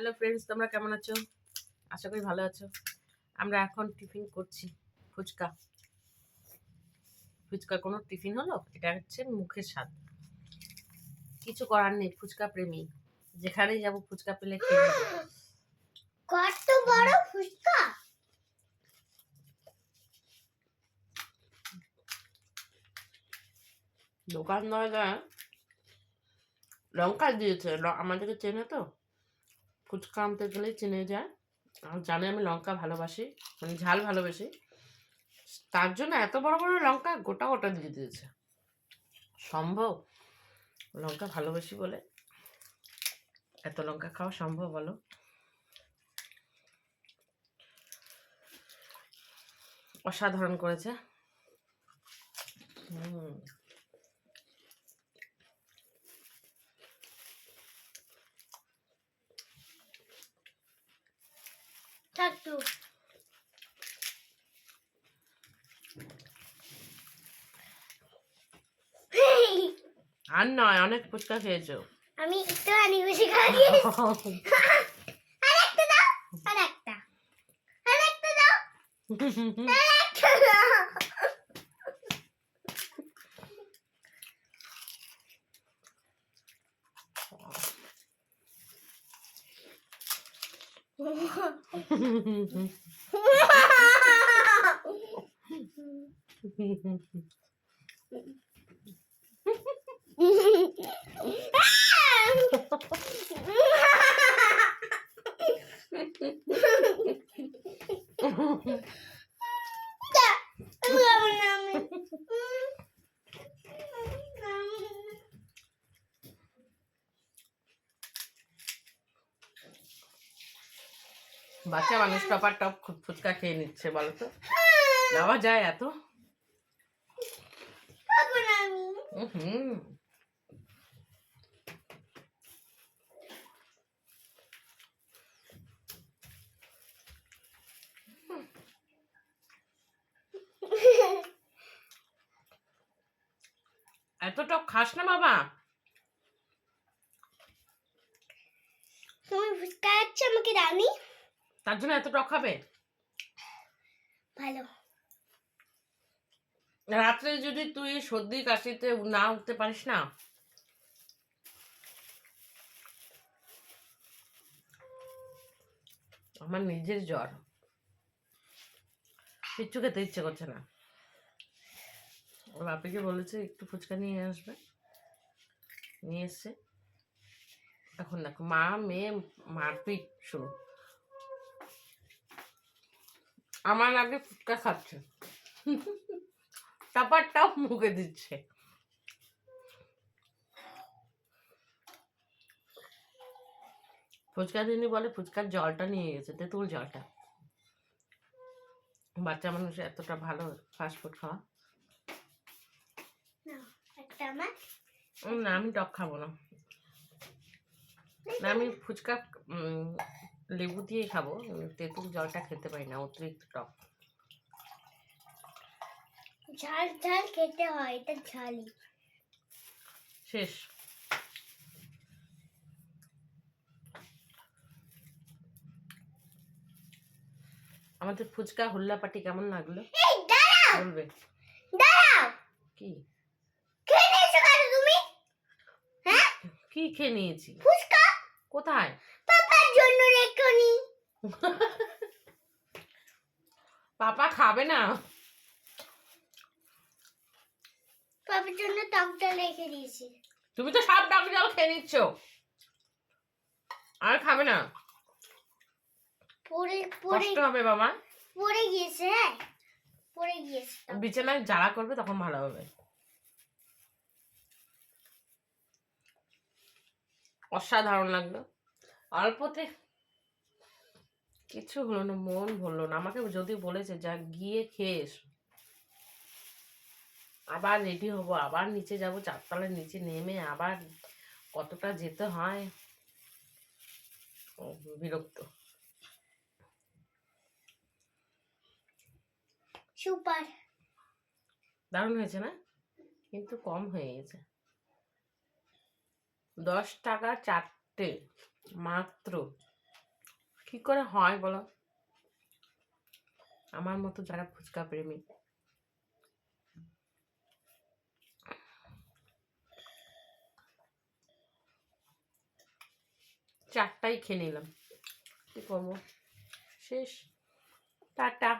Hello friends, তোমরা কেমন আছো? আশা করি ভালো আছো। আমরা এখন টিফিন করছি ফুচকা। ফুচকা কোনো টিফিন হলো? এটা হচ্ছে মুখের স্বাদ। কিছু করার নেই, ফুচকা প্রেমী। যেখানেই যাবো ফুচকা পেলে খেয়ে নেবো। কত বড় ফুচকা! দোকানদাররা লঙ্কা দিয়েছে, আমাদেরকে চেনে তো, ফুচকা আনতে গেলেই চিনে যায় আর জানে আমি লঙ্কা ভালোবাসি, মানে ঝাল ভালোবাসি। তার জন্য এত বড় বড় লঙ্কা গোটা গোটা দিয়ে দিয়েছে। সম্ভব লঙ্কা ভালোবাসি বলে এত লঙ্কা খাওয়া সম্ভব? বলো। অসাধারণ করেছে। চাটু আর নয়, অনেক ফুচকা খেয়েছো। আমি একটু আনি বেশি খাইয়ে আরেকটা দাও, আরেকটা আরেকটা দাও, আরেকটা দাও। বাচ্চা মানুষ টপার টপ ফুচকা খেয়ে নিচ্ছে, বলো তো দেওয়া যায় এত? হুম, এত টক খাস না বাবা। তুমি ফুচকা খাচ্ছ, আমাকে দাওনি? তার জন্য এত টক খাবে? ভালো। রাত্রে যদি তুই সর্দি কাশিতে না উঠতে পারিস না, আমার নিজের জ্বর, কিচ্ছু খেতে ইচ্ছে করছে না। ওর বাপিকে বলেছে একটু ফুচকা নিয়ে আসবে, নিয়ে এসছে। এখন দেখো মা মেয়ে মারপিট শুরু। আমার আগে ফুচকা খাচ্ছে, টাপারটাও মুখে দিচ্ছে। ফুচকা দিনই বলে ফুচকার জলটা নিয়ে গেছে, তেঁতুল জলটা। বাচ্চা মানুষ এতটা ভালো ফাস্টফুড খাওয়া? একটা আমার না, আমি টক খাবো না। না, আমি ফুচকা লেবু দিয়ে খাবো, তেঁতুল জলটা খেতে পারি না, অতিরিক্ত টক। ঝাল ঝাল খেতে হয়, এটা ঝালই। শেষ। আমাদের ফুচকা হুল্লাপাটি কেমন লাগলো এই দাঁড়াও, বলবে? দাঁড়াও। কি খেয়ে নিয়েছো কেন তুমি? হ্যাঁ, কি খেয়ে নিয়েছি? ফুচকা কোথায়? পাপার জন্য রেখোনি। পাপা খাবে না। পাপার জন্য টকটা রেখে দিয়েছি। তুমি তো সব টক জল খেয়ে নিচ্ছ, আর খাবে না। পড়ে পড়ে কষ্ট হবে বাবা। পড়ে গিয়েছে, হ্যাঁ পড়ে গিয়েছে। বিছানায় জ্বালা করবে, তখন ভালো হবে। অসাধারণ লাগলো। অল্পতে কিছু হলো না, মন ভরলো না। আমাকে যদি বলেছে যা গিয়ে খেয়ে এসো, আবার রেডি হব, আবার নিচে যাব, চারতলার নিচে নেমে আবার কতটা যেতে হয়, বিরক্ত। সুপার, দারুণ হয়েছে না? কিন্তু কম হয়ে গেছে। 10 টাকা 4টে মাত্র। কি করে হয় বলো? আমার মতো যারা ফুচকা প্রেমী। চারটাই খেয়ে নিলাম, কি করবো? শেষ। টাটা।